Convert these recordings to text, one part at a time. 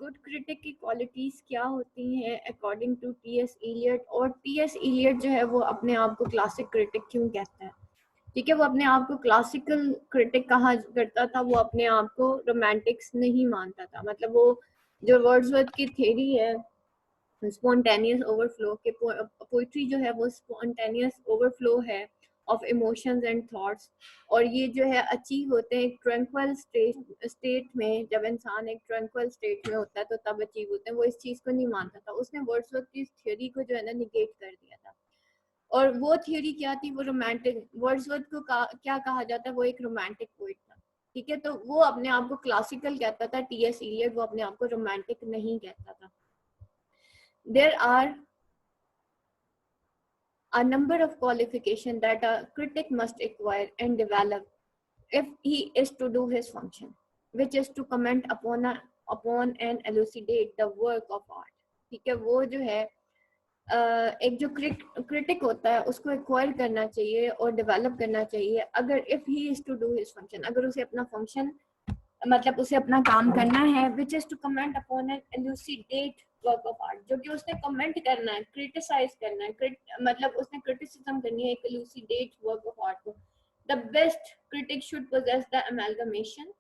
Good critic की qualities क्या होती हैं अकॉर्डिंग टू टीएस इलियट, और टीएस इलियट जो है वो अपने आप को क्लासिक क्रिटिक क्यों कहता है? ठीक है, वो अपने आप को क्लासिकल क्रिटिक कहा करता था, वो अपने आप को रोमांटिक्स नहीं मानता था। मतलब वो जो वर्ड्सवर्थ की थ्योरी है स्पॉन्टेनियस ओवरफ्लो के, पोइट्री जो है वो स्पॉन्टेनियस ओवरफ्लो है ऑफ इमोशंस एंड थॉट्स, और ये जो है अचीव होते हैं एक ट्रंक्वल स्टेट में। जब इंसान एक ट्रंक्वल स्टेट में होता है तो तब अचीव होते हैं। वो इस चीज को नहीं मानता था, उसने वर्ड्सवर्थ की थ्योरी को जो है ना निगेट कर दिया था। और वो थ्योरी क्या थी? वो रोमांटिक, वर्ड्सवर्थ को क्या कहा जाता है? वो एक रोमांटिक पोइट था। ठीक है, तो वो अपने आप को क्लासिकल कहता था, टीएस इलियट वो अपने आप को रोमांटिक नहीं कहता था। There are a number of qualifications that a critic must acquire and develop if he is to do his function, which is to comment upon and elucidate the work of art. ठीक है, वो जो है एक जो critic होता है उसको एक्वायर करना चाहिए और डेवलप करना चाहिए अगर if he is to do his function, अगर उसे अपना फंक्शन मतलब उसे अपना काम करना है, which is to comment upon an elucidate work of art, जो कि उसने कमेंट करना है, क्रिटिसाइज करना है, मतलब उसने क्रिटिसिज्म करनी है एक एलुसिडेट वर्क ऑफ आर्ट को। The best critic should possess the amalgamation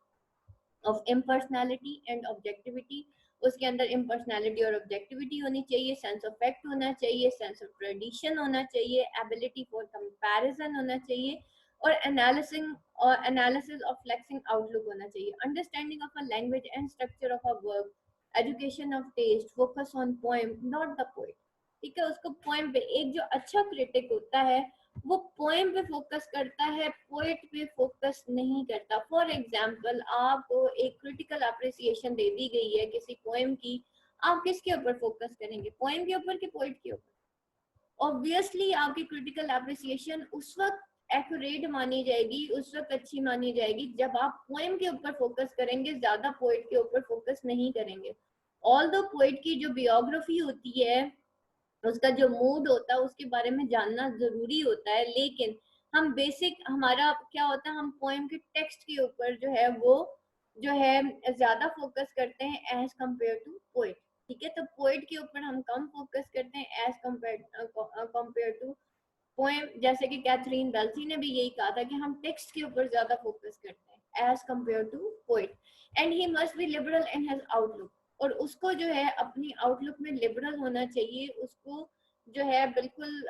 of impersonality and objectivity. उसके अंदर इम्पर्सनैलिटी और ऑब्जेक्टिविटी होनी चाहिए, सेंस ऑफ फैक्ट होना चाहिए, सेंस ऑफ ट्रेडिशन होना चाहिए, एबिलिटी फॉर कंपैरिजन होना चाहिए, और एनालिसिस ऑफ फ्लेक्सिंग आउटलुक होना चाहिए, understanding of a language and structure of a work, education of taste, focus on poem not the poet. ठीक है, उसको पोएम पे, एक जो अच्छा क्रिटिक होता है वो पोएम पे फोकस करता है, पोएट पे फोकस नहीं करता। फॉर एग्जाम्पल, आपको एक क्रिटिकल अप्रिसिएशन दे दी गई है किसी पोएम की, आप किसके ऊपर फोकस करेंगे? पोएम के ऊपर कि पोएट के ऊपर? ऑब्वियसली आपकी क्रिटिकल अप्रिसिएशन उस वक्त एक्यूरेट मानी जाएगी, उस वक्त अच्छी मानी जाएगी जब आप पोएम के ऊपर फोकस करेंगे, ज्यादा पोएट के ऊपर फोकस नहीं करेंगे। ऑल्दो पोएट की जो बियोग्राफी होती है, उसका जो मूड होता है, उसके बारे में जानना जरूरी होता है, लेकिन हम बेसिक हमारा क्या होता है, हम पोएम के टेक्स्ट के ऊपर जो है वो जो है ज्यादा फोकस करते हैं एज कम्पेयर टू पोएट। ठीक है, तो पोएट के ऊपर हम कम फोकस करते हैं एज कम्पेयर टू पोएम। जैसे कि कैथरीन वेल्सी ने भी यही कहा था कि हम टेक्स्ट के ऊपर ज्यादा फोकस करते हैं as compare to poet. And he must be liberal in his outlook, और उसको जो है अपनी आउटलुक में लिबरल होना चाहिए, उसको जो है बिल्कुल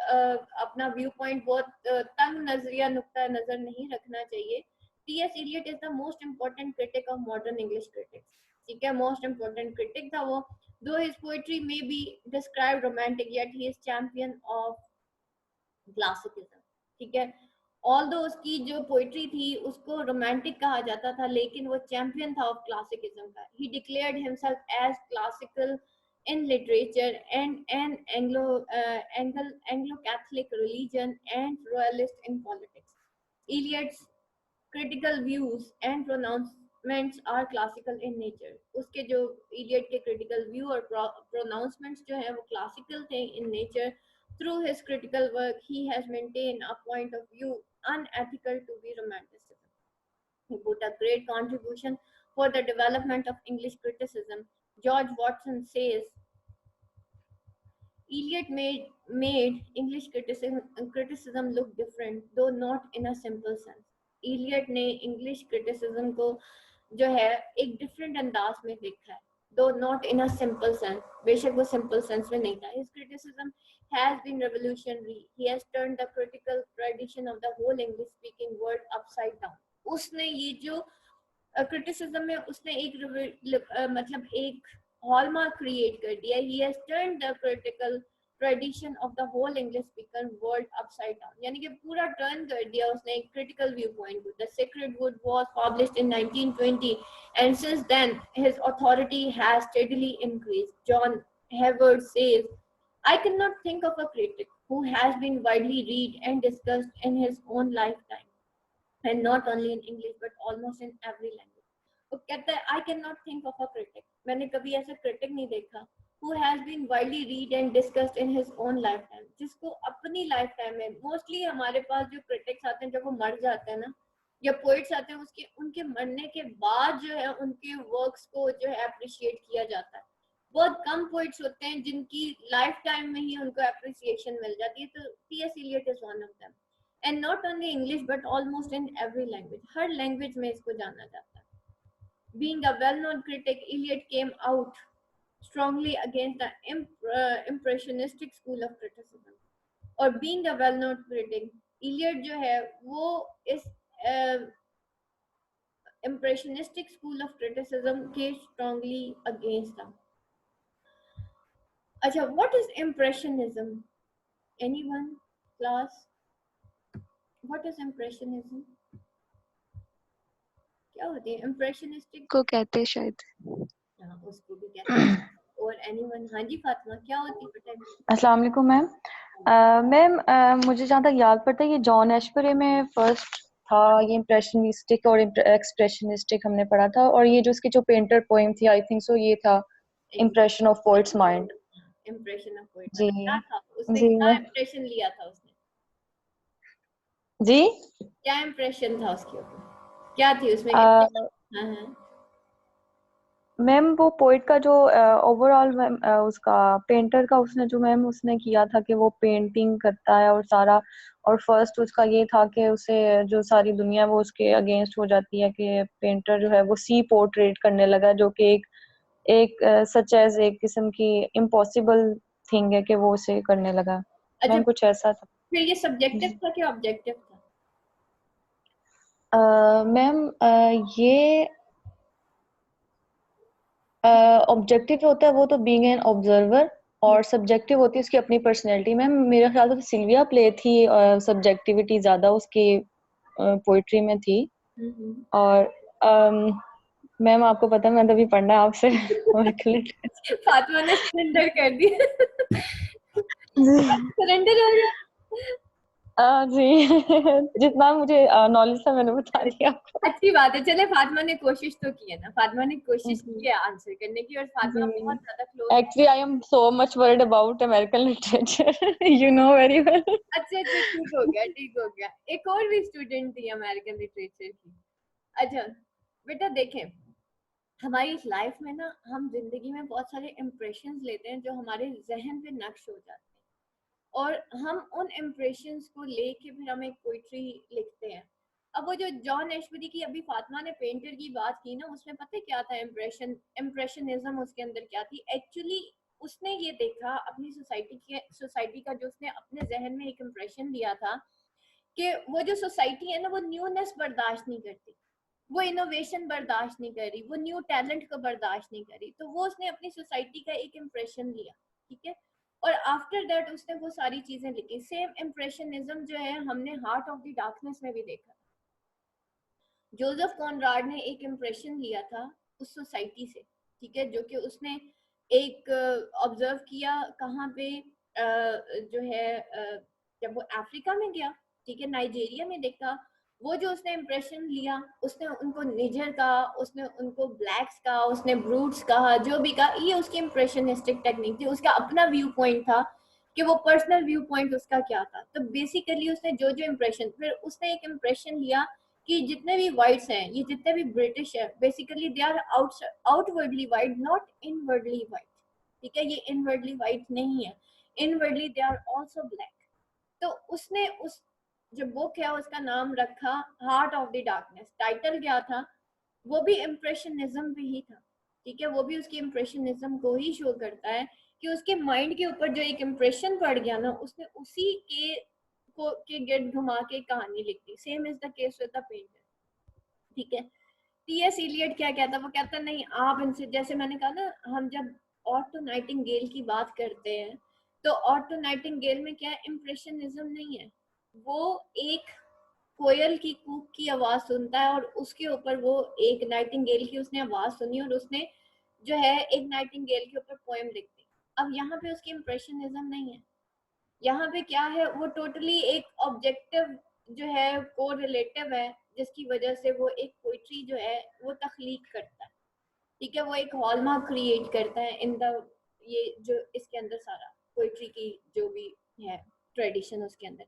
अपना व्यू पॉइंट बहुत तंग नजरिया नुक्ता नजर नहीं रखना चाहिए। TS Eliot is the most important critic of modern English critics. ठीक है, मोस्ट इम्पोर्टेंट क्रिटिक था वो। Though his poetry may be describe romantic, yet he is champion of classicism. ठीक है, ऑल्दो उसकी जो पोइट्री थी उसको रोमांटिक कहा जाता था, लेकिन वो चैंपियन था ऑफ क्लासिकिज्म का। He declared himself as classical in literature and an Anglo-Catholic religion and royalist in politics. Eliot's critical views and pronouncements are classical in nature. उसके जो Eliot के critical view और pronouncements जो है वो classical थे in nature. Through his critical work, he has maintained a point of view unethical to be romanticism. He put a great contribution for the development of English criticism. George Watson says Eliot made English criticism look different, though not in a simple sense. Eliot ने English criticism को जो है एक different अंदाज में देखा है, though not in a simple sense. बेशक वो simple sense में नहीं था. His criticism has been revolutionary. He has turned the critical tradition of the whole English-speaking world upside down. उसने ये जो criticism में उसने एक मतलब एक hallmark create कर दिया. He has turned the critical tradition of the whole English speaking world upside down. यानी कि पूरा turn कर दिया उसने एक critical viewpoint को. The Sacred Wood was published in 1920 and since then his authority has steadily increased. John Heward says, I cannot think of a critic who has been widely read and discussed in his own lifetime, and not only in English but almost in every language. वो कहता है I cannot think of a critic, मैंने कभी ऐसा critic नहीं देखा who has been widely read and discussed in his own lifetime, जिसको अपनी lifetime में, mostly हमारे पास जो critics आते हैं जब वो मर जाते हैं ना, या पोइट्स आते हैं उसके उनके मरने के बाद जो है उनके वर्क्स को जो है अप्रिशिएट किया जाता है। बहुत कम पोइट्स होते हैं जिनकी लाइफ टाइम में ही उनको अप्रिसिएशन मिल जाती है, तो TS. Eliot is one of them. And not only English but almost in every language, हर लैंग्वेज में इसको जाना जाता है। Being a well known critic, Eliot came out strongly against the impressionistic school of criticism. और being a well known critic, Eliot जो है वो इस impressionistic school of criticism के strongly against था। अच्छा, what is impressionism? Anyone? Class? What is impressionism? क्या होती है impressionistic? को कहते हैं शायद। हाँ, उसको भी कहते हैं। और anyone? हाँ जी फातिमा, क्या होती है बताइए। अस्सलाम वालेकुम मैम। मैम मुझे जहाँ तक याद पड़ता है ये जॉन एशबरी में फर्स्ट था, ये इम्प्रेशनिस्टिक और एक्सप्रेशनिस्टिक हमने पढ़ा था, और ये जो इसकी जो पेंटर पोएम थी आई थिंक सो ये था impression of poet's mind. Impression of poet जी क्या था उसने, जी क्या इम्प्रेशन लिया था उसने, जी क्या इम्प्रेशन था उसके ऊपर, क्या थी उसमें? अ, हाँ मैम वो पोइट का जो ओवरऑल उसका पेंटर का उसने जो मैम उसने किया था कि वो पेंटिंग करता है और सारा, और फर्स्ट उसका ये था कि उसे जो सारी दुनिया वो उसके अगेंस्ट हो जाती है कि पेंटर जो है वो सी पोर्ट्रेट करने लगा, जो कि एक सच एज एक किस्म की इम्पॉसिबल थिंग है कि वो उसे करने लगा। अच्छा, मैम कुछ ऐसा था। फिर ये सब्जेक्टिव था कि ऑब्जेक्टिव था? मैम ये ऑब्जेक्टिव होता है वो तो बीइंग एन ऑब्जर्वर, और सब्जेक्टिव होती है उसकी अपनी पर्सनैलिटी। मैम मेरा ख्याल तो सिल्विया प्ले थी, सब्जेक्टिविटी ज्यादा उसकी पोइट्री में थी। और मैम आपको पता है मैं तो अभी पढ़ना है आपसे फातिमा ने सरेंडर कर दिया। सरेंडर हो गया। जी जितना मुझे नॉलेज था मैंने बता दिया आपको। अच्छी बात है, चले फातिमा ने कोशिश तो की है ना, फातिमा ने कोशिश जी की है आंसर करने की, और फातिमा जी बहुत ज्यादा close. Actually I am so much worried about American literature you know very well. अच्छा अच्छा, ठीक हो गया ठीक हो गया। एक और भी स्टूडेंट थी अमेरिकन लिटरेचर की। अच्छा बेटा देखें, हमारी लाइफ में ना हम जिंदगी में बहुत सारे इम्प्रेशंस लेते हैं जो हमारे जहन पे नक्श हो जाते हैं, और हम उन इम्प्रेशंस को लेके फिर हम एक पोइट्री लिखते हैं। अब वो जो जॉन एशबरी की अभी फातिमा ने पेंटर की बात की ना, उसमें पता है क्या था इम्प्रेशनिज्म उसके अंदर क्या थी एक्चुअली। उसने ये देखा अपनी सोसाइटी का जो उसने अपने जहन में एक इम्प्रेशन लिया था कि वो जो सोसाइटी है ना वो न्यूनेस बर्दाश्त नहीं करती, वो इनोवेशन बर्दाश्त नहीं कर रही, वो न्यू टैलेंट को बर्दाश्त नहीं कर रही, तो वो उसने अपनी सोसाइटी का एक इम्प्रेशन लिया, ठीक है। और आफ्टर दैट उसने वो सारी चीजें लिखी। सेम इम्प्रेशनिज्म जो है हमने हार्ट ऑफ द डार्कनेस में भी देखा। जोसेफ कॉनराड ने एक इम्प्रेशन लिया था उस सोसाइटी से, ठीक है, जो कि उसने एक ऑब्जर्व किया कहाँ पे जो है जब वो अफ्रीका में गया, ठीक है, नाइजीरिया में देखा। वो जो उसने इम्प्रेशन लिया, उसने उनको निजर कहा, उसने उनको ब्लैक्स कहा, उसने ब्रूट्स कहा, जो भी कहा, ये उसकी इम्प्रेशनिस्टिक टेक्निक थी। उसका अपना व्यू पॉइंट था कि वो पर्सनल व्यू पॉइंट उसका क्या था। तो बेसिकली उसने जो जो इम्प्रेशन, फिर उसने एक इम्प्रेशन लिया कि जितने भी वाइट्स हैं, ये जितने भी ब्रिटिश है, basically they are outwardly white, not inwardly white, ठीक है, ये इनवर्डली वाइट नहीं है, inwardly they are also black. तो उसने उस जो बुक है उसका नाम रखा heart of the darkness. Title क्या था? वो भी इम्प्रेशनिज्म पे ही था, ठीक है, वो भी उसकी इम्प्रेशनिज्म को ही शो करता है कि उसके माइंड के ऊपर जो एक इम्प्रेशन पड़ गया ना, उसने उसी के गिर्द घुमा के कहानी लिख दी। Same is the case with the painter, ठीक है। टी.एस. इलियट क्या कहता, वो कहता नहीं आप इनसे, जैसे मैंने कहा ना, हम जब ऑटो नाइटिंगेल की बात करते हैं तो ऑटो नाइटिंगेल में क्या इम्प्रेशनिज्म नहीं है, वो एक कोयल की कूक की आवाज सुनता है और उसके ऊपर वो एक नाइटिंगेल की उसने आवाज सुनी और उसने जो है एक नाइटिंगेल के ऊपर पोएम लिख दी। अब यहाँ पे उसकी इम्प्रेशनिज्म नहीं है, यहाँ पे क्या है, वो टोटली एक ऑब्जेक्टिव जो है को रिलेटिव है, जिसकी वजह से वो एक पोइट्री जो है वो तख्लीक करता है, ठीक है, वो एक हॉलमार्क क्रिएट करता है इन द, ये जो इसके अंदर सारा पोइट्री की जो भी है ट्रेडिशन उसके अंदर।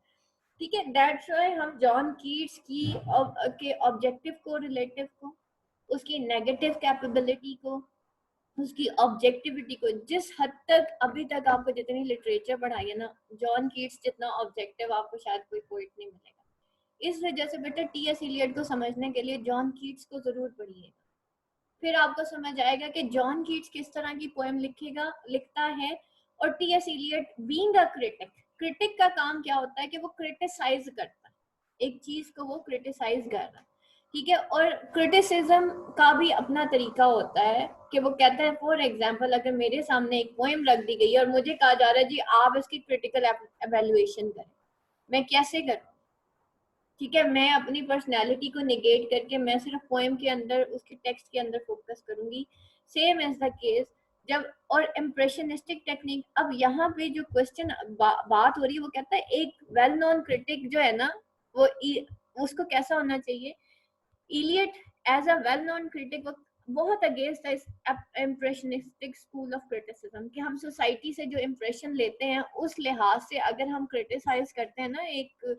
ठीक है, दैट्स व्हाई हम जॉन कीट्स की के ऑब्जेक्टिव को, रिलेटिव को, उसकी नेगेटिव कैपेबिलिटी को, उसकी ऑब्जेक्टिविटी को, जिस हद तक अभी तक आपको जितनी लिटरेचर पढ़ाई है ना, जॉन कीट्स जितना ऑब्जेक्टिव आपको शायद कोई पोइट नहीं मिलेगा। इस वजह से बेटा टीएस इलियट को समझने के लिए जॉन कीट्स को जरूर पढ़िए, फिर आपको समझ आएगा कि जॉन कीट्स किस तरह की पोएम लिखता है। और TS Eliot being a critic, critic का काम क्या होता है कि वो क्रिटिसाइज करता है, एक चीज को वो क्रिटिसाइज कर रहा है, ठीक है। और क्रिटिसिज्म का भी अपना तरीका होता है कि वो कहता है, फॉर एग्जाम्पल अगर मेरे सामने एक पोएम रख दी गई है और मुझे कहा जा रहा है जी आप इसकी क्रिटिकल एवेल्युएशन करें, मैं कैसे करूं? ठीक है, मैं अपनी पर्सनैलिटी को निगेट करके मैं सिर्फ पोएम के अंदर, उसके टेक्स्ट के अंदर फोकस करूंगी। सेम एज द केस जब, और इम्प्रेशनिस्टिक टेक्निक, अब यहाँ पे जो क्वेश्चन बात हो रही है वो कहता है एक वेल नोन क्रिटिक जो है ना, वो उसको कैसा होना चाहिए। Eliot as a well known critic वो बहुत against impressionistic school of criticism, कि हम सोसाइटी से जो इम्प्रेशन लेते हैं उस लिहाज से अगर हम क्रिटिसाइज करते हैं ना एक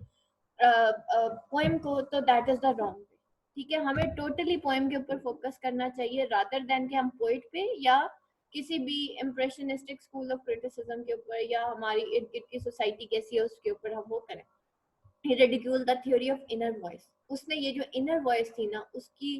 पोएम को, तो that is the wrong way. ठीक है, हमें टोटली पोएम के ऊपर फोकस करना चाहिए रादर देन कि हम पोइट पे या किसी भी इम्प्रेशनिस्टिक स्कूल ऑफ क्रिटिसिज्म के ऊपर या हमारी इर्द गिर्द की सोसाइटी कैसी है उसके ऊपर हम वो करें। he ridiculed the theory of inner voice, उसने ये जो इनर वॉइस थी ना उसकी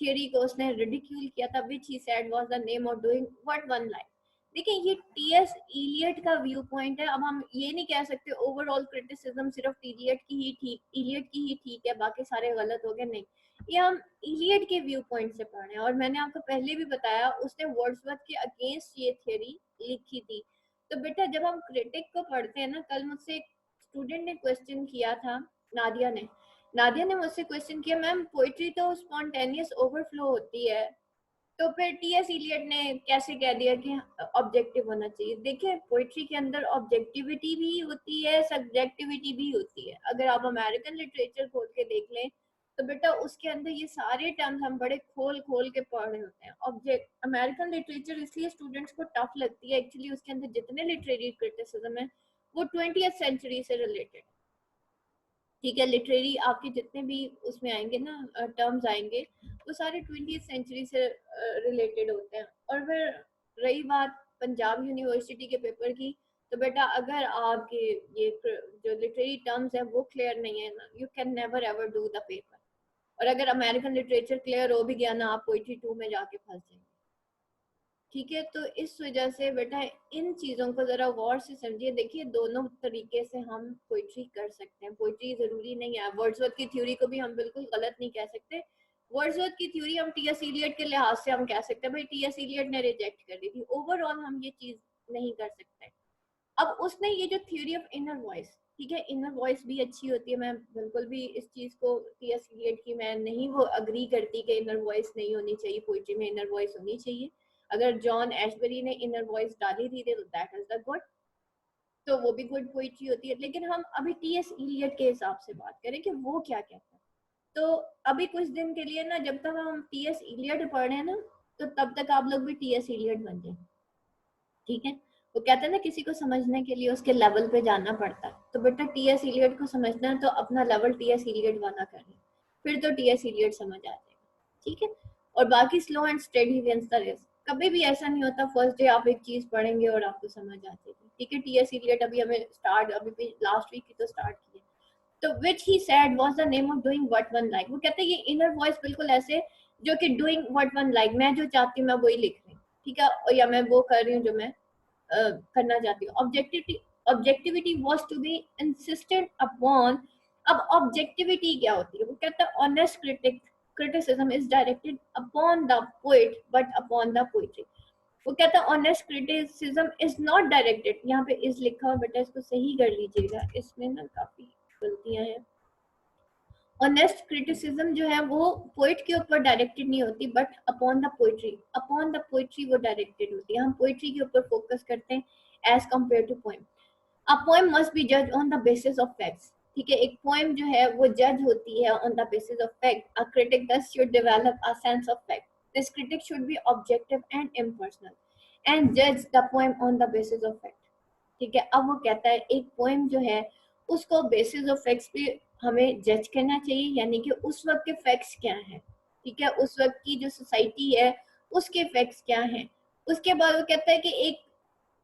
थियोरी को उसने रिडिक्यूल किया था, which he said was the name of doing what one like। देखिए ये टीएस इलियट का व्यू पॉइंट है। अब हम ये नहीं कह सकते ओवरऑल क्रिटिसिज्म सिर्फ इलियट की ही ठीक है बाकी सारे गलत हो गए, नहीं, ये हम इलियट के व्यू पॉइंट से पढ़ रहे हैं। और मैंने आपको पहले भी बताया उसने वर्ड्सवर्थ के अगेंस्ट ये थियोरी लिखी थी। तो बेटा जब हम क्रिटिक को पढ़ते हैं ना, कल मुझसे स्टूडेंट ने क्वेश्चन किया था, नादिया ने मुझसे क्वेश्चन किया, मैम पोइट्री तो स्पॉन्टेनियस ओवरफ्लो होती है, तो फिर टीएस इलियट ने कैसे कह दिया कि ऑब्जेक्टिव होना चाहिए। देखिए पोइट्री के अंदर ऑब्जेक्टिविटी भी होती है, सब्जेक्टिविटी भी होती है। अगर आप अमेरिकन लिटरेचर खोल के देख लें तो बेटा उसके अंदर ये सारे टर्म्स हम बड़े खोल खोल के पढ़ रहे होते हैं। ऑब्जेक्ट अमेरिकन लिटरेचर इसलिए स्टूडेंट्स को टफ लगती है, एक्चुअली उसके अंदर जितने लिटरेरी क्रिटिसिज्म है वो 20th सेंचुरी से रिलेटेड। ठीक है, लिटरेरी आपके जितने भी उसमें आएंगे ना टर्म्स आएंगे वो सारे 20th सेंचुरी से रिलेटेड होते हैं। और फिर रही बात पंजाब यूनिवर्सिटी के पेपर की, तो बेटा अगर आपके ये जो लिटरेरी टर्म्स है वो क्लियर नहीं है ना, you can never ever do the paper. और अगर अमेरिकन लिटरेचर क्लियर हो भी गया ना, आप पोइट्री 2 में जाके फंस जाएंगे। ठीक है, तो इस वजह से बेटा इन चीज़ों को ज़रा गौर से समझिए। देखिए दोनों तरीके से हम पोइट्री कर सकते हैं, पोइट्री ज़रूरी नहीं है। वर्ड्सवर्थ की थ्योरी को भी हम बिल्कुल गलत नहीं कह सकते। वर्ड्सवर्थ की थ्योरी हम टीएस इलियट के लिहाज से हम कह सकते हैं भाई टीएस इलियट ने रिजेक्ट कर दी थी, ओवरऑल हम ये चीज़ नहीं कर सकते। अब उसने ये जो थ्योरी ऑफ इनर वॉइस, ठीक है, इनर वॉइस भी अच्छी होती है, मैं बिल्कुल भी इस चीज़ को टीएस इलियट की मैं नहीं वो अग्री करती कि इनर वॉइस नहीं होनी चाहिए, पोइट्री में इनर वॉइस होनी चाहिए। अगर जॉन एशबरी ने इनर वॉइस डाली थी तो दैट इज द गुड, तो वो भी गुड पोइट्री होती है। लेकिन हम अभी टीएस इलियट के हिसाब से बात करें कि वो क्या कहता है, तो अभी कुछ दिन के लिए ना जब तक हम टीएस इलियट पढ़ रहे हैं ना, तो तब तक आप लोग भी टीएस इलियट बन जाए। ठीक है, वो कहते हैं ना किसी को समझने के लिए उसके लेवल पे जाना पड़ता है, तो बेटा टीएस इलियट को समझना है तो अपना लेवल टीएस इलियट वाला करें, फिर तो टीएस इलियट समझ आ जाएगा। ठीक है, और बाकी slow and steady wins the race, कभी भी ऐसा नहीं होता फर्स्ट डे आप एक चीज पढ़ेंगे और आपको समझ आ जाएगी। ठीक है, टीएस इलियट अभी हमें स्टार्ट, अभी भी लास्ट वीक की तो स्टार्ट की है। तो which he said was the name of doing what one like, वो कहते हैं ये इनर वॉइस बिल्कुल ऐसे जो कि डूइंग व्हाट वन लाइक, मैं जो चाहती हूँ मैं वही लिख रही हूँ, ठीक है, या मैं वो कर रही हूँ जो मैं करना चाहती हूँ। Objectivity was to be insistent upon. अब ऑब्जेक्टिविटी क्या होती है, वो कहता है honest criticism is directed upon the poet but upon the poetry। वो कहता है honest criticism is not directed, यहाँ पे इज लिखा हुआ बेटा इसको सही कर लीजिएगा, इसमें ना काफी गलतियां हैं। ऑनेस्ट क्रिटिसिज्म जो है वो पोइट के ऊपर डायरेक्टेड नहीं होती बट अपॉन द पोइट्री वो डायरेक्टेड होती है। हम पोइट्री के ऊपर फोकस करते हैं as compare to poem. A poem must be जज on the basis of facts. ठीक है, एक पोएम जो है वो जज होती है on the basis of fact. A critic thus should develop a sense of fact. This critic should be objective and impersonal and judge the poem on the basis of fact। ठीक है, अब वो कहता है एक पोएम जो है उसको बेसिस ऑफ फैक्ट्स पे हमें जज करना चाहिए, यानी कि उस वक्त के फैक्ट्स क्या हैं, ठीक है, उस वक्त की जो सोसाइटी है उसके फैक्ट्स क्या हैं। उसके बाद वो कहता है कि एक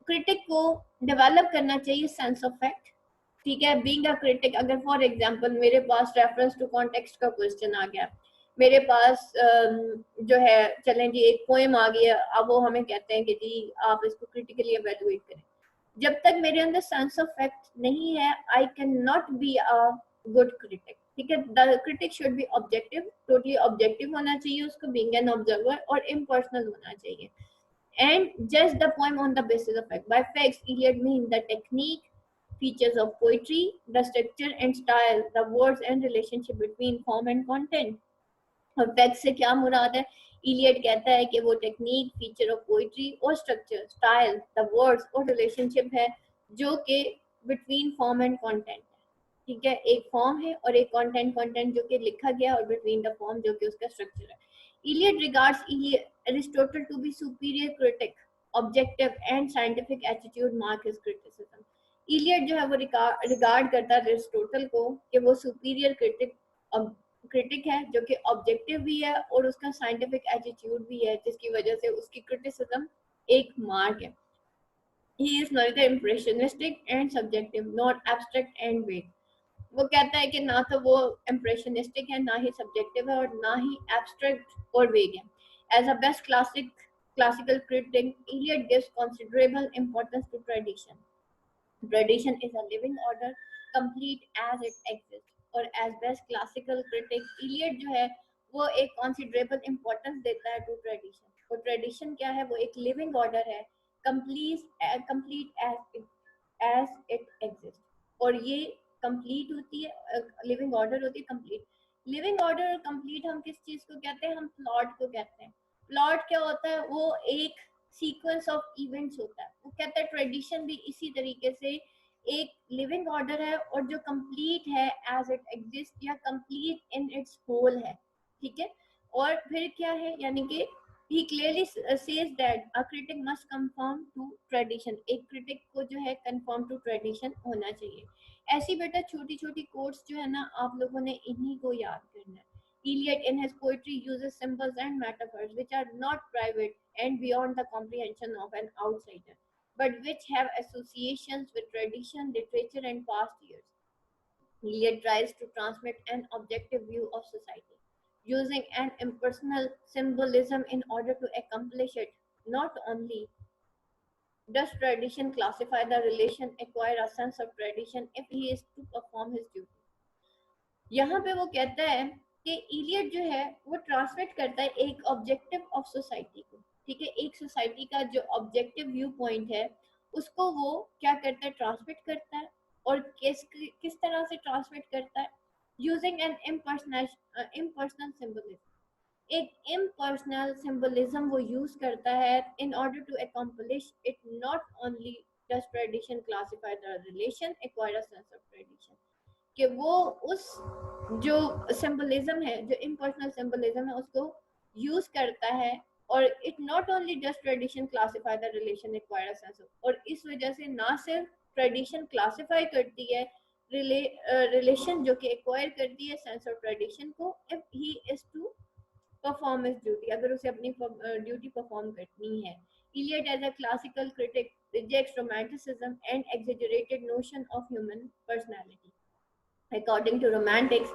क्रिटिक को डेवलप करना चाहिए सेंस ऑफ फैक्ट, ठीक है। बीइंग अ क्रिटिक, अगर फॉर एग्जांपल मेरे पास रेफरेंस टू कॉन्टेक्स्ट का क्वेश्चन आ गया, मेरे पास जो है चलें जी एक पोएम आ गया, अब वो हमें कहते हैं कि जी आप इसको क्रिटिकली एवेलुएट करें, जब तक मेरे अंदर सेंस ऑफ फैक्ट नहीं है I can not be a good critic, ठीक है। The critic should be objective, totally objective होना चाहिए उसको, बीइंग एन ऑब्जर्वर, और इम्पर्सनल होना चाहिए, and judge the poem on the basis of fact. By facts, Eliot means the technique, features of poetry, the structure and style, the words and relationship between form and content. और fact से क्या मुराद है? Elliot कहता है कि वो technique, feature of poetry और structure, style, the words और रिलेशनशिप है जो कि बिटवीन फॉर्म एंड कंटेंट, ठीक है। एक फॉर्म है और एक कंटेंट, कंटेंट जो कि लिखा गया, और बिटवीन द फॉर्म जो कि उसका स्ट्रक्चर है। Eliot regards Aristotle to be superior critic, objective and scientific attitude mark his criticism. Eliot जो है वो रिगार्ड करता है एरिस्टोटल को कि वो सुपीरियर क्रिटिक है जो कि ऑब्जेक्टिव भी है और उसका साइंटिफिक एटीट्यूड भी है, जिसकी वजह से उसकी क्रिटिसिज्म एक मार्क है। He is neither impressionistic and subjective nor abstract and vague. वो कहता है कि ना तो वो इम्प्रेशनिस्टिक है, ना ही सब्जेक्टिव है, और ना ही एब्स्ट्रैक्ट और वेग है। As a best classical critic, Eliot gives considerable importance to tradition. Tradition is a living order, complete as it exists. और as best classical critic, Eliot जो है वो एक considerable importance देता है to tradition. और tradition क्या है? वो एक living order है, complete as it exists. और ये कंप्लीट होती है, लिविंग ऑर्डर होती है कंप्लीट। लिविंग ऑर्डर और कंप्लीट हम किस चीज को कहते हैं? हम प्लॉट को कहते हैं। प्लॉट क्या होता है? वो एक सीक्वेंस ऑफ इवेंट्स होता है। वो कहता है ट्रेडिशन भी इसी तरीके से एक लिविंग ऑर्डर है और जो कंप्लीट है एज इट एग्जिस्ट, या कंप्लीट इन इट्स होल है, ठीक है। और फिर क्या है, यानी कि he clearly says that a critic must conform to tradition, एक critic को जो है conform to tradition होना चाहिए। ऐसी बेटा छोटी छोटी कोट्स जो है ना, आप लोगों ने इन्हीं को याद करना है। Eliot in his poetry uses symbols and metaphors which are not private and beyond the comprehension of an outsider, but which have associations with tradition, literature and past years. Eliot tries to transmit an objective view of society, using an impersonal symbolism in order to accomplish it. Not only does tradition classify the relation, acquire a sense of tradition if he is to perform his duty. यहाँ पे वो कहता है कि Elliot जो है वो translate करता है एक ऑब्जेक्टिव ऑफ सोसाइटी को, ठीक है। एक सोसाइटी का जो ऑब्जेक्टिव व्यू पॉइंट है उसको वो क्या करता है? ट्रांसमिट करता है। और किस तरह से ट्रांसमिट करता है? यूजिंग एन इम्पर्सनल सिंबलिज्म, एक इम्पर्सनल सिंबलिज्म वो यूज करता है in order to accomplish it. Not only does tradition classify the relation, acquire a sense of tradition, कि वो उस जो सिंबलिज्म है, जो इम्पर्सनल सिंबलिज्म है, उसको यूज करता है। और it not only does tradition classify the relation, acquire a sense of, और इस वजह से ना सिर्फ ट्रेडिशन क्लासिफाई करती है रिलेशन, जो कि एक्वायर करती है सेंस ऑफ ट्रेडिशन को, if he is to perform his duty, अगर उसे अपनी ड्यूटी परफॉर्म करनी है। Eliot as a classical critic rejects romanticism and exaggerated notion of human personality. According to romantics,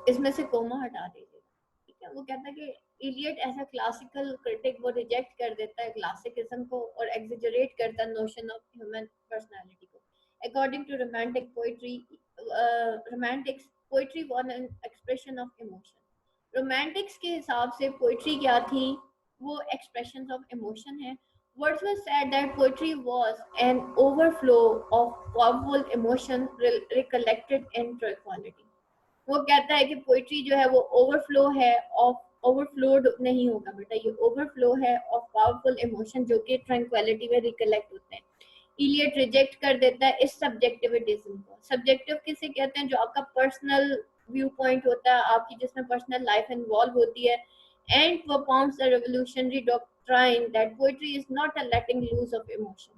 इसमें से कोमा हटा दीजिए, ठीक है। वो कहता है कि Eliot as a classical critic वो रिजेक्ट कर देता है क्लासिकिज्म को और एग्जेजरेट करता है नोशन ऑफ ह्यूमन पर्सनालिटी को। According to romantic poetry, romantics poetry was an expression of emotion. Romantics के हिसाब से पोइट्री क्या थी? वो एक्सप्रेशन ऑफ इमोशन है। Wordsworth said that poetry was an overflow of powerful emotion recollected in tranquility. वो कहता है कि पोइट्री जो है वो ओवरफ्लो है ऑफ, ओवरफ्लोड नहीं होगा बेटा, ये ओवरफ्लो है ऑफ पावरफुल इमोशन जो कि ट्रैंक्विलिटी में रिकलेक्ट होते हैं। इलियट रिजेक्ट कर देता है इस सब्जेक्टिविज्म को। सब्जेक्टिव किसे कहते हैं? जो आपका पर्सनल व्यू पॉइंट होता है, आपकी जिसमें पर्सनल लाइफ इन्वॉल्व होती है। And propounds a revolutionary doctrine that poetry is not a letting loose of emotion.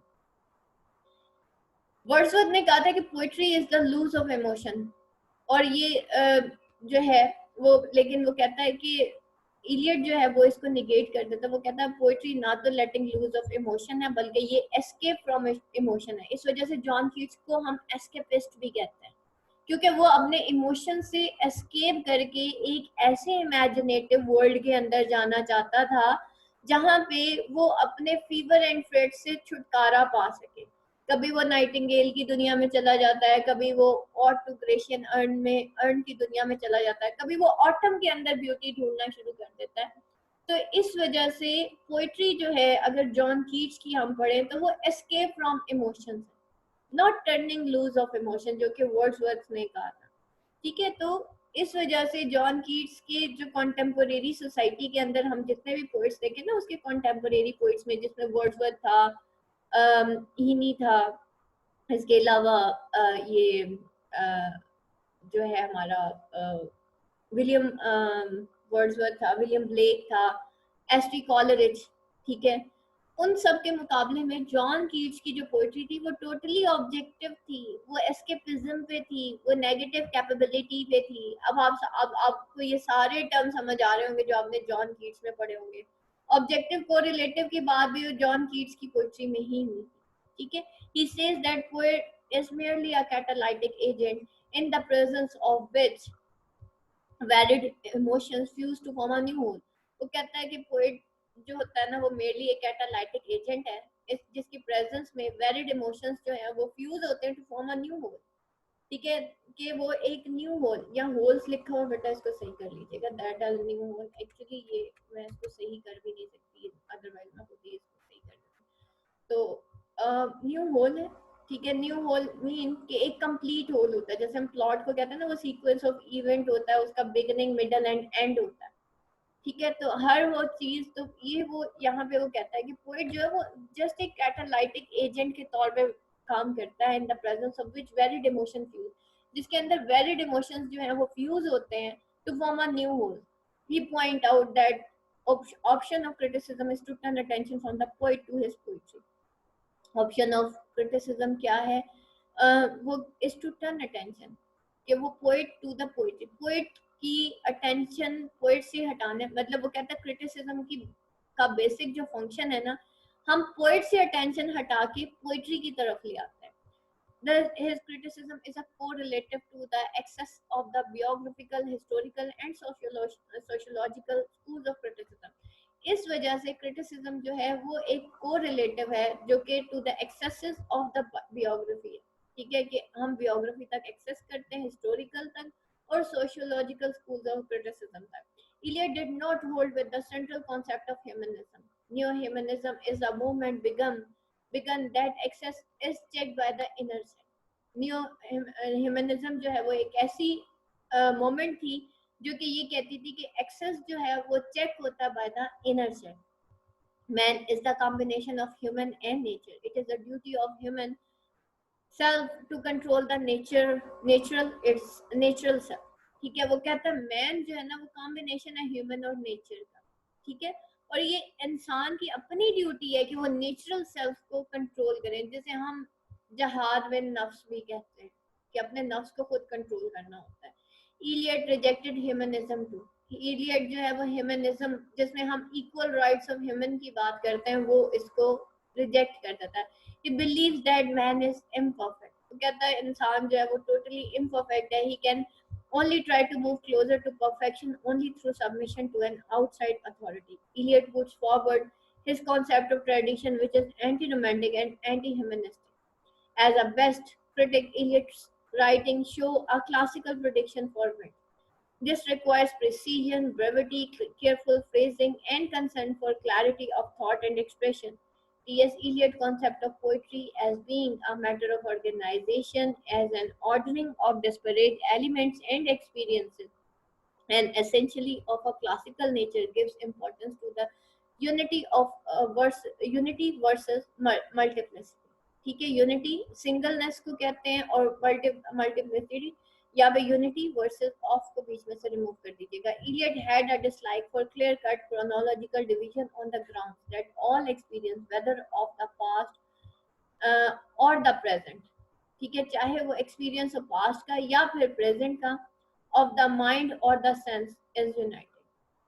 Wordsworth ने कहा था कि poetry is the loose of emotion, और ये जो है वो, लेकिन वो कहता है कि इलियट जो है वो इसको निगेट कर देता है। वो कहता है पोइट्री ना तो लेटिंग लूज ऑफ इमोशन है, बल्कि ये एस्केप फ्रॉम इमोशन है। इस वजह से जॉन कीट्स को हम एस्केपिस्ट भी कहते हैं, क्योंकि वो अपने इमोशन से एस्केप करके एक ऐसे इमेजिनेटिव वर्ल्ड के अंदर जाना चाहता था जहां पे वो अपने फीवर एंड फ्रेड से छुटकारा पा सके। कभी वो नाइटिंगेल की दुनिया में चला जाता है, कभी वो ऑटोग्रेशियन अर्न की दुनिया में चला जाता है, कभी वो ऑटम के अंदर ब्यूटी ढूंढना शुरू कर देता है। तो इस वजह से पोइट्री जो है, अगर जॉन कीट्स की हम पढ़ें तो वो escape from emotions, not turning loose of emotion, जो कि वर्ड्सवर्थ ने कहा था। ठीक है, तो इस वजह से जॉन कीट्स के जो कॉन्टेम्पोरेरी सोसाइटी के अंदर हम जितने भी पोइट्स देखें ना, उसके कॉन्टेम्पोरेरी पोइट्स में जिसमें वर्ड्सवर्थ था, हीनी था, इसके अलावा ये जो है हमारा विलियम वर्ड्सवर्थ था, विलियम ब्लेक था, एस्ट्री कॉलरिज, ठीक है। उन सब के मुकाबले में जॉन कीट्स की जो पोइट्री थी वो टोटली ऑब्जेक्टिव थी, वो एस्केपिज्म पे थी, वो नेगेटिव कैपेबिलिटी पे थी। अब आपको ये सारे टर्म समझ आ रहे होंगे जो आपने जॉन कीट्स में पढ़े होंगे। ऑब्जेक्टिव कोरिलेटिव की बात भी जॉन कीट्स की पोइट्री में ही हुई, ठीक है। He says that poet is merely a catalytic agent in the presence of which varied emotions fuse to form a new whole। वो कहता है कि पोएट जो होता है ना, वो मेरली एक कैटालाइटिक एजेंट है, इस जिसकी प्रेजेंस में वेरिड इमोशंस जो है वो फ्यूज होते हैं to form a new whole. ठीक है, कि वो एक न्यू होल, या होल्स लिखा हुआ बेटा इसको सही कर लीजिएगा, that is new whole. Actually ये मैं इसको सही कर भी नहीं सकती, अदरवाइज मैं खुद ही इसको सही कर देती। तो न्यू होल है, ठीक है। न्यू होल मीन कि एक कंप्लीट होल होता है, जैसे हम प्लॉट को कहते हैं ना, वो सीक्वेंस ऑफ इवेंट होता है, उसका बिगिनिंग मिडल एंड एंड होता है, ठीक है। तो हर वो चीज, तो ये वो यहाँ पे वो कहता है कि पोइट जो है वो जस्ट एक कैटालाइटिक एजेंट के तौर पे काम करता है, in the presence of which varied emotion fuse, जिसके अंदर वेरिड इमोशंस जो है वो फ्यूज होते हैं to form a new whole. He point out that option of criticism is to turn attention from the poet to his poetry। Option of criticism क्या है? वो इज टू टर्न अटेंशन, कि वो poet to the poetry, poet की attention poet से हटाने, मतलब वो कहता है क्रिटिसिज्म की का बेसिक जो फंक्शन है ना, हम पोइट से अटेंशन हटा के पोइट्री की तरफ ले आते हैं। His criticism is a correlative to the excess of the biographical, historical and sociological schools of criticism। इस वजह से क्रिटिसिज्म जो है वो एक कोरिलेटिव है, जो कि to the excesses of the biography है, ठीक है, कि हम बियोग्राफी तक एक्सेस करते हैं, हिस्टोरिकल तक और सोशियोलॉजिकल स्कूल्स ऑफ क्रिटिसिज्म तक। Eliot did not hold with the central concept of humanism। Neo-humanism is a movement begun that excess is checked by the inner self। New humanism जो है वो एक ऐसी मोमेंट थी जो कि ये कहती थी कि एक्सेस जो है वो चेक होता by the inner self. Man is the combination of human and nature। It is the duty of human self to control the natural self। ठीक है, वो कहता है मैन जो है ना वो कॉम्बिनेशन है ह्यूमन और नेचर का, ठीक है। और ये इंसान की अपनी ड्यूटी है कि वो नेचुरल सेल्फ को कंट्रोल करें, जैसे हम जहाद में नफ्स भी कहते हैं कि अपने नफ्स को खुद कंट्रोल करना होता है। Eliot rejected humanism too. Eliot जो है वो ह्यूमनिज्म जिसमें हम इक्वल राइट्स ऑफ ह्यूमन की बात करते हैं, वो इसको रिजेक्ट कर देता है। He believes that man is imperfect। तो कहता है इंसान जो है वो totally imperfect है। He can only try to move closer to perfection only through submission to an outside authority। Eliot puts forward his concept of tradition, which is anti-romantic and anti-humanistic। As a best critic, Eliot's writings show a classical prediction for wit। This requires precision, brevity, careful phrasing, and concern for clarity of thought and expression। T.S. Eliot concept of poetry as being a matter of organization, as an ordering of disparate elements and experiences, and essentially of a classical nature, gives importance to the unity versus multiplicity। ठीक है, unity singleness को कहते हैं, और multiplicity या पे unity versus of को बीच में से रिमूव कर दीजिएगा। Eliot had a dislike for clear cut chronological division on the grounds that all experience, whether of the past or the present, ठीक है, चाहे वो एक्सपीरियंस हो पास्ट का या फिर प्रेजेंट का, ऑफ द माइंड और द सेंस इज यूनाइटेड।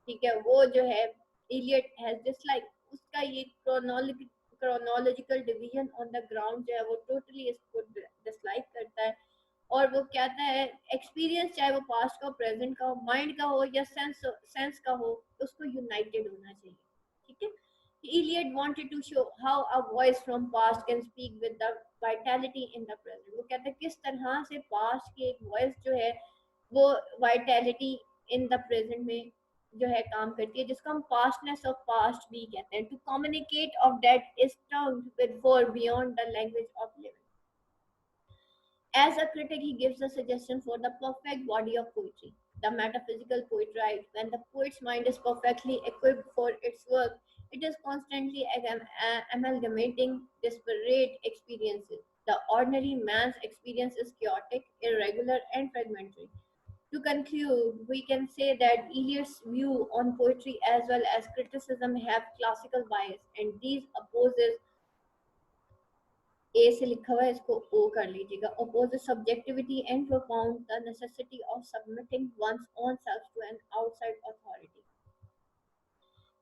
ठीक है, वो जो है इलियट हैज डिसलाइक, उसका ये chronological division on the ground जो है वो टोटली इसको डिसलाइक करता है। और वो कहता है एक्सपीरियंस चाहे वो पास्ट का हो, प्रेजेंट का हो, माइंड का हो या सेंस का हो, उसको यूनाइटेड होना चाहिए। ठीक है, Eliot wanted to show how a voice from past can speak with the vitality in the present। वो कहता है किस तरह से पास्ट की एक वॉइस जो है वो वाइटैलिटी इन द प्रेजेंट में जो है काम करती है, जिसको हम पास्टनेस ऑफ पास्ट भी कहते हैं। To communicate of that is termed with for beyond the language of living. As a critic, he gives a suggestion for the perfect body of poetry. The metaphysical poet writes, when the poet's mind is perfectly equipped for its work, it is constantly amalgamating disparate experiences. The ordinary man's experience is chaotic, irregular, and fragmentary. To conclude, we can say that Eliot's view on poetry as well as criticism have classical bias, and these opposes ए से लिखा हुआ है, इसको ओ कर लीजिएगा, opposes subjectivity and propound the necessity of submitting one's own self to an outside authority.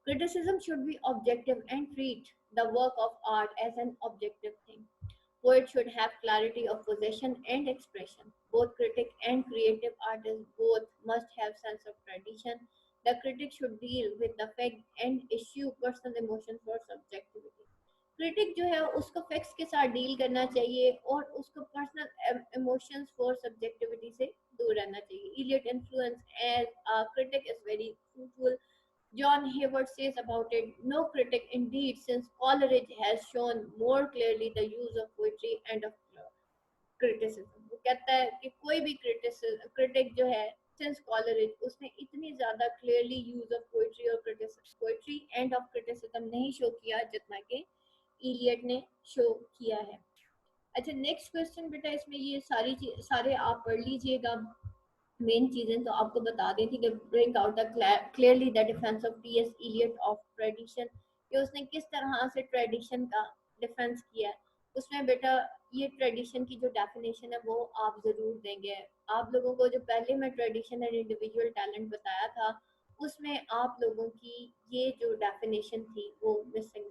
Criticism should be objective and treat the work of art as an objective thing. Poet should have clarity of possession and expression. Both critic and creative artists both must have sense of tradition. The critic should deal with the fact and issue personal emotion for subjectivity. Critic जो है उसको facts के साथ deal करना चाहिए और उसको personal emotions for subjectivity से दूर रहना चाहिए। Eliot influence as a critic is very fruitful. John Hayward says about it, no critic indeed, since Coleridge has shown more clearly the use of poetry and of criticism। वो कहता है कि कोई भी क्रिटिक जो है सिंस कॉलरिज उसने इतनी ज्यादा क्लियरली यूज ऑफ पोइट्री और पोइट्री एंड ऑफ क्रिटिसिज्म नहीं शो किया जितना कि इलियट ने शो किया है। अच्छा, नेक्स्ट क्वेश्चन बेटा, इसमें ये सारे आप पढ़ लीजिएगा। मेन चीजें तो आपको बता दी थी कि bring out the clearly the defence of TS. Eliot of tradition, कि उसने किस तरह से ट्रेडिशन का डिफेंस किया है। उसमें बेटा ये ट्रेडिशन की जो डेफिनेशन है वो आप जरूर देंगे। आप लोगों को जो पहले मैं ट्रेडिशन एंड इंडिविजुअल टैलेंट बताया था उसमें आप लोगों की ये जो डेफिनेशन थी वो मिसिंग